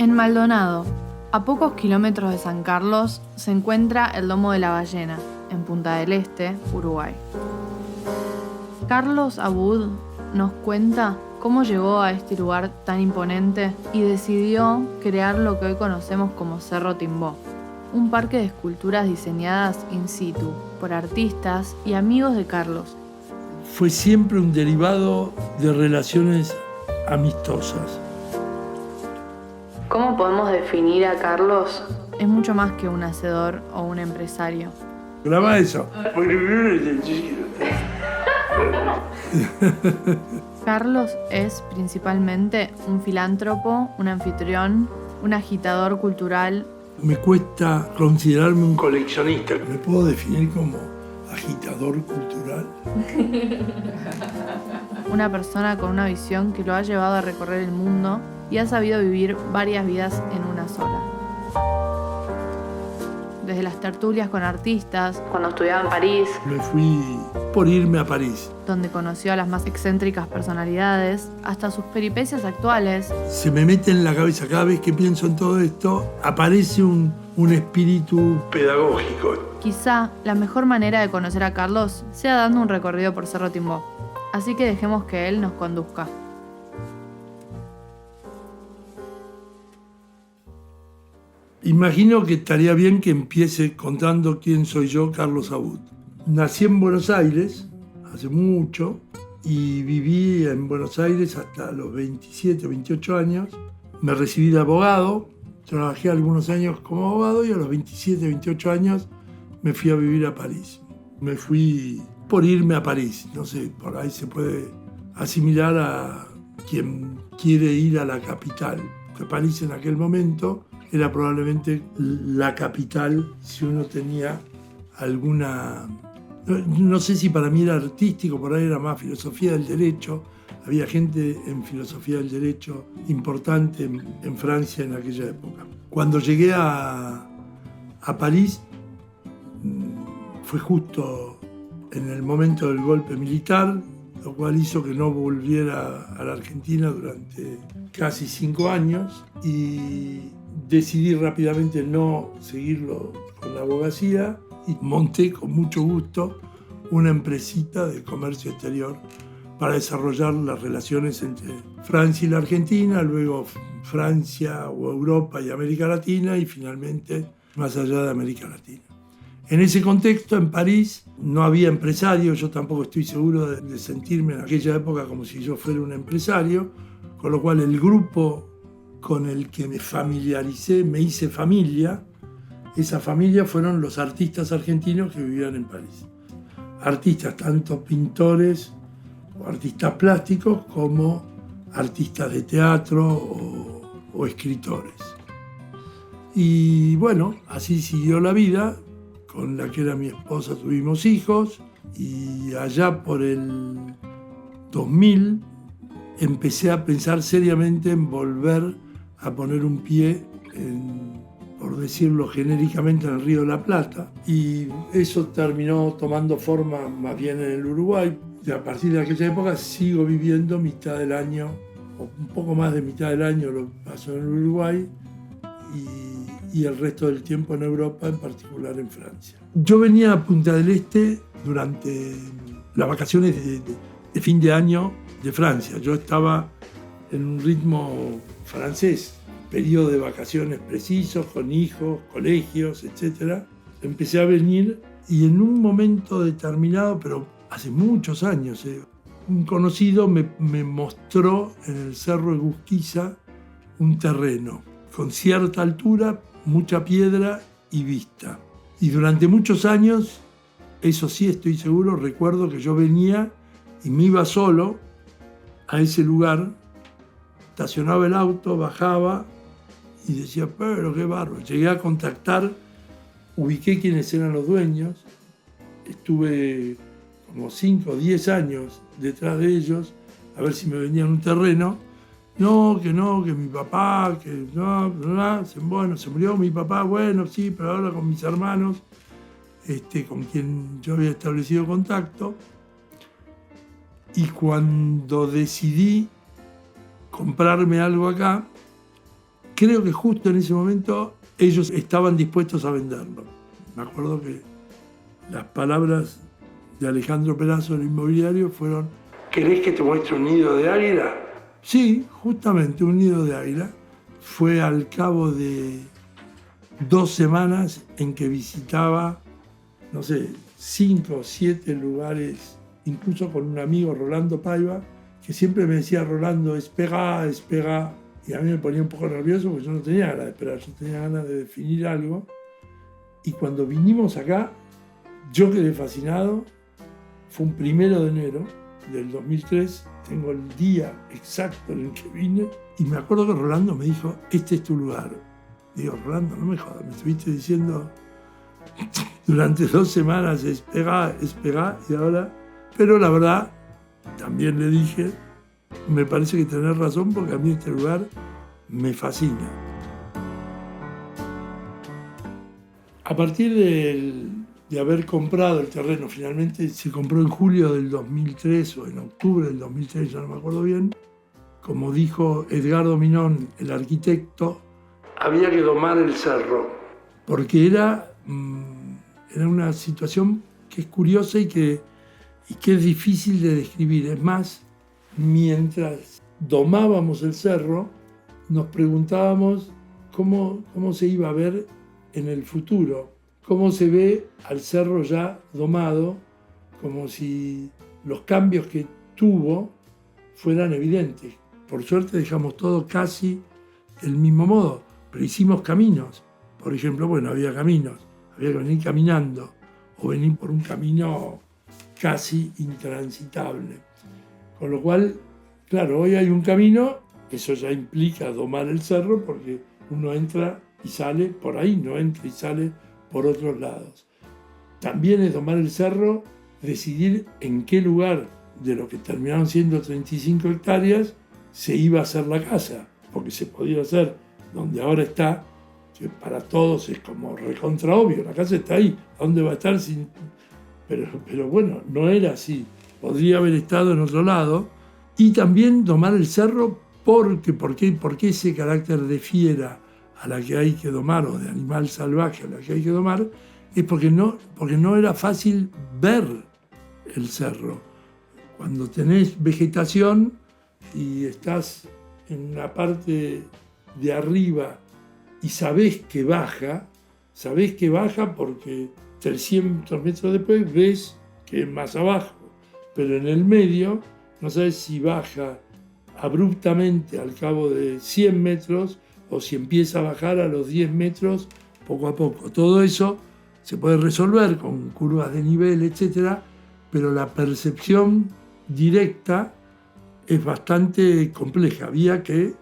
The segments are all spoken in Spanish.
En Maldonado, a pocos kilómetros de San Carlos, se encuentra el Domo de la Ballena, en Punta del Este, Uruguay. Carlos Abud nos cuenta cómo llegó a este lugar tan imponente y decidió crear lo que hoy conocemos como Cerro Timbó, un parque de esculturas diseñadas in situ por artistas y amigos de Carlos. Fue siempre un derivado de relaciones amistosas. ¿Cómo podemos definir a Carlos? Es mucho más que un hacedor o un empresario. Graba eso. Carlos es principalmente un filántropo, un anfitrión, un agitador cultural. Me cuesta considerarme un coleccionista. Me puedo definir como agitador cultural. Una persona con una visión que lo ha llevado a recorrer el mundo y ha sabido vivir varias vidas en una sola. Desde las tertulias con artistas, cuando estudiaba en París, Me fui por irme a París. donde conoció a las más excéntricas personalidades, hasta sus peripecias actuales. Se me mete en la cabeza cada vez que pienso en todo esto, aparece un espíritu pedagógico. Quizá la mejor manera de conocer a Carlos sea dando un recorrido por Cerro Timbó. Así que dejemos que él nos conduzca. Imagino que estaría bien que empiece contando quién soy yo, Carlos Abud. Nací en Buenos Aires hace mucho y viví en Buenos Aires hasta los 27, 28 años. Me recibí de abogado, trabajé algunos años como abogado y a los 27, 28 años me fui a vivir a París. Me fui por irme a París, no sé, por ahí se puede asimilar a quien quiere ir a la capital. Que París en aquel momento era probablemente la capital si uno tenía alguna... No sé si para mí era artístico, por ahí era más filosofía del derecho. Había gente en filosofía del derecho importante en Francia en aquella época. Cuando llegué a París, fue justo en el momento del golpe militar, lo cual hizo que no volviera a la Argentina durante casi 5 años y decidí rápidamente no seguirlo con la abogacía y monté con mucho gusto una empresita de comercio exterior para desarrollar las relaciones entre Francia y la Argentina, luego Francia o Europa y América Latina y finalmente más allá de América Latina. En ese contexto, en París, no había empresarios, yo tampoco estoy seguro de sentirme en aquella época como si yo fuera un empresario, con lo cual el grupo con el que me familiaricé, me hice familia, esa familia fueron los artistas argentinos que vivían en París. Artistas tanto pintores o artistas plásticos como artistas de teatro o escritores. Y bueno, así siguió la vida. Con la que era mi esposa tuvimos hijos y allá por el 2000 empecé a pensar seriamente en volver a poner un pie, por decirlo genéricamente, en el Río de la Plata. Y eso terminó tomando forma más bien en el Uruguay. Y a partir de aquella época sigo viviendo mitad del año, o un poco más de mitad del año lo paso en el Uruguay, y el resto del tiempo en Europa, en particular en Francia. Yo venía a Punta del Este durante las vacaciones de fin de año de Francia. Yo estaba en un ritmo francés, periodo de vacaciones precisos, con hijos, colegios, etc. Empecé a venir y en un momento determinado, pero hace muchos años, un conocido me mostró en el Cerro de Gusquiza un terreno con cierta altura, mucha piedra y vista. Y durante muchos años, eso sí estoy seguro, recuerdo que yo venía y me iba solo a ese lugar, estacionaba el auto, bajaba y decía, pero qué bárbaro. Llegué a contactar, ubiqué quiénes eran los dueños, estuve como 5 o 10 años detrás de ellos a ver si me vendían un terreno. No, que mi papá, que no, bueno, se murió mi papá, bueno, sí, pero ahora con mis hermanos, con quien yo había establecido contacto. Y cuando decidí comprarme algo acá, creo que justo en ese momento ellos estaban dispuestos a venderlo. Me acuerdo que las palabras de Alejandro Perazo, el inmobiliario, fueron: ¿querés que te muestre un nido de águila? Sí, justamente un nido de águila. Fue al cabo de 2 semanas en que visitaba, no sé, 5 o 7 lugares, incluso con un amigo, Rolando Paiva, que siempre me decía: Rolando, espera. Y a mí me ponía un poco nervioso porque yo no tenía ganas de esperar, yo tenía ganas de definir algo. Y cuando vinimos acá, yo quedé fascinado. Fue un 1 de enero del 2003, tengo el día exacto en el que vine, y me acuerdo que Rolando me dijo: este es tu lugar. Digo: Rolando, no me jodas, me estuviste diciendo durante 2 semanas, espera, y ahora... Pero la verdad, también le dije, me parece que tenés razón, porque a mí este lugar me fascina. A partir de haber comprado el terreno, finalmente se compró en julio del 2003 o en octubre del 2003, ya no me acuerdo bien. Como dijo Edgardo Minón, el arquitecto, había que domar el cerro, porque era una situación que es curiosa y que es difícil de describir. Es más, mientras domábamos el cerro, nos preguntábamos cómo se iba a ver en el futuro, cómo se ve al cerro ya domado, como si los cambios que tuvo fueran evidentes. Por suerte dejamos todo casi del mismo modo, pero hicimos caminos. Por ejemplo, bueno, había caminos, había que venir caminando o venir por un camino casi intransitable. Con lo cual, claro, hoy hay un camino, eso ya implica domar el cerro, porque uno entra y sale por ahí, no entra y sale por otros lados. También es domar el cerro, decidir en qué lugar de lo que terminaron siendo 35 hectáreas se iba a hacer la casa, porque se podía hacer donde ahora está, que para todos es como recontra obvio, la casa está ahí, ¿a dónde va a estar sin...? Pero bueno, no era así, podría haber estado en otro lado. Y también domar el cerro, ¿por qué ese carácter de fiera a la que hay que domar, o de animal salvaje a la que hay que domar? Es porque no era fácil ver el cerro. Cuando tenés vegetación y estás en una parte de arriba y sabés que baja porque 300 metros después ves que es más abajo, pero en el medio no sabes si baja abruptamente al cabo de 100 metros o si empieza a bajar a los 10 metros poco a poco. Todo eso se puede resolver con curvas de nivel, etc., pero la percepción directa es bastante compleja. Había que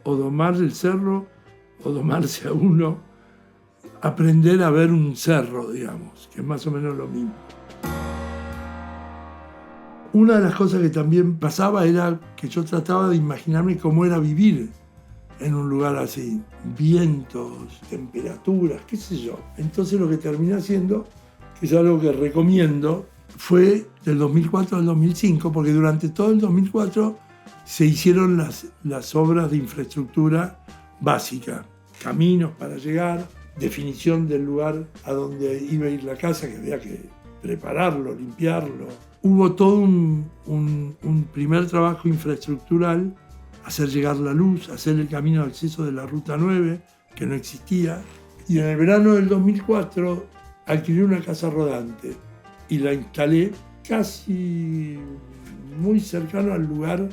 o domar el cerro o domarse a uno, aprender a ver un cerro, digamos, que es más o menos lo mismo. Una de las cosas que también pasaba era que yo trataba de imaginarme cómo era vivir en un lugar así, vientos, temperaturas, qué sé yo. Entonces lo que terminé haciendo, que es algo que recomiendo, fue del 2004 al 2005, porque durante todo el 2004 se hicieron las obras de infraestructura básica, caminos para llegar, definición del lugar a donde iba a ir la casa, que había que prepararlo, limpiarlo. Hubo todo un primer trabajo infraestructural, hacer llegar la luz, hacer el camino de acceso de la Ruta 9, que no existía. Y en el verano del 2004 alquilé una casa rodante y la instalé casi muy cercano al lugar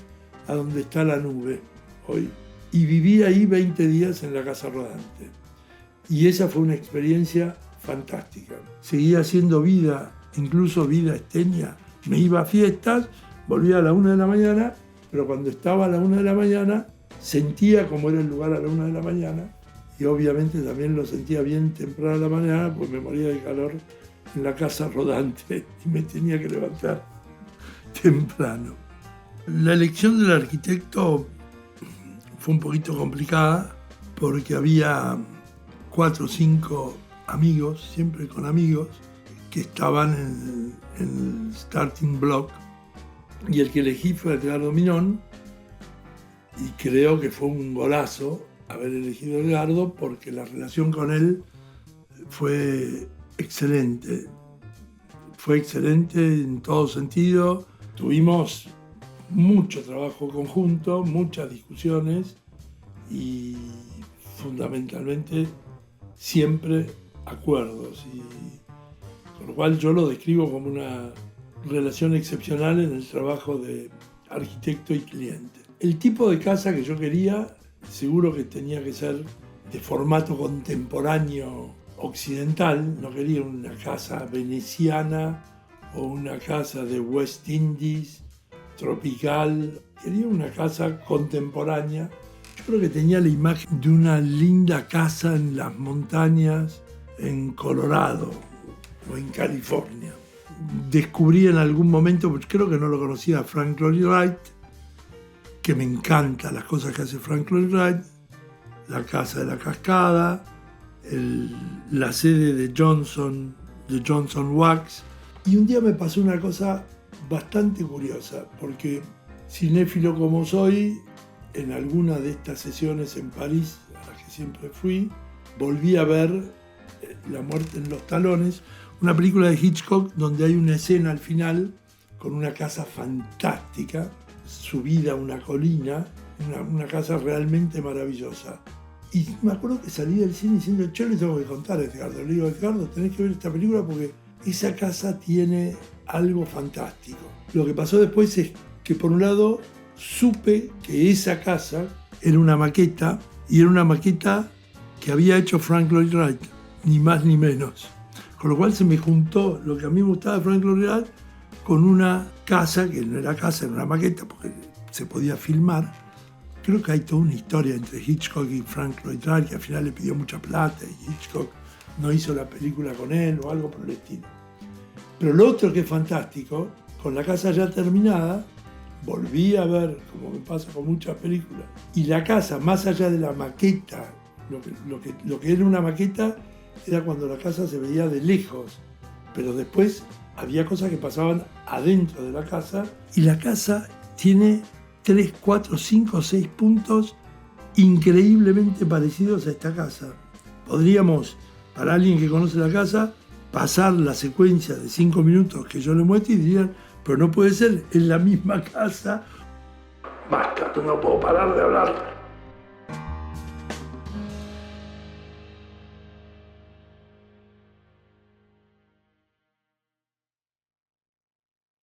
a donde está la nube hoy. Y viví ahí 20 días en la casa rodante. Y esa fue una experiencia fantástica. Seguía haciendo vida, incluso vida esteña. Me iba a fiestas, volvía a la 1 de la mañana, pero cuando estaba a la 1 de la mañana, sentía cómo era el lugar a la 1 de la mañana, y obviamente también lo sentía bien temprano a la mañana, pues me moría de calor en la casa rodante y me tenía que levantar temprano. La elección del arquitecto fue un poquito complicada, porque había 4 o 5 amigos, siempre con amigos, que estaban en el starting block, y el que elegí fue Edgardo Minón, y creo que fue un golazo, haber elegido Edgardo porque la relación con él fue excelente. Fue excelente en todo sentido. Tuvimos mucho trabajo conjunto, muchas discusiones y fundamentalmente siempre acuerdos. Y con lo cual yo lo describo como una relación excepcional en el trabajo de arquitecto y cliente. El tipo de casa que yo quería, seguro que tenía que ser de formato contemporáneo occidental. No quería una casa veneciana o una casa de West Indies, tropical. Quería una casa contemporánea. Yo creo que tenía la imagen de una linda casa en las montañas en Colorado o en California. Descubrí en algún momento, porque creo que no lo conocía, Frank Lloyd Wright, que me encanta las cosas que hace Frank Lloyd Wright, la Casa de la Cascada, la sede de Johnson Wax. Y un día me pasó una cosa bastante curiosa, porque cinéfilo como soy, en alguna de estas sesiones en París, a las que siempre fui, volví a ver La muerte en los talones, una película de Hitchcock donde hay una escena al final con una casa fantástica, subida a una colina, una casa realmente maravillosa. Y me acuerdo que salí del cine diciendo, yo le tengo que contar a Edgardo. Le digo, Edgardo, tenés que ver esta película porque esa casa tiene algo fantástico. Lo que pasó después es que, por un lado, supe que esa casa era una maqueta, y era una maqueta que había hecho Frank Lloyd Wright, ni más ni menos. Con lo cual se me juntó lo que a mí me gustaba de Frank Lloyd Wright con una casa, que no era casa, era una maqueta, porque se podía filmar. Creo que hay toda una historia entre Hitchcock y Frank Lloyd Wright, que al final le pidió mucha plata y Hitchcock no hizo la película con él o algo por el estilo. Pero lo otro que es fantástico, con la casa ya terminada, volví a ver, como me pasa con muchas películas, y la casa, más allá de la maqueta, lo que era una maqueta era cuando la casa se veía de lejos, pero después había cosas que pasaban adentro de la casa, y la casa tiene 3, 4, 5, 6 puntos increíblemente parecidos a esta casa. Podríamos, para alguien que conoce la casa, pasar la secuencia de 5 minutos que yo le muestro y dirían, pero no puede ser, es la misma casa. Basta, no puedo parar de hablar.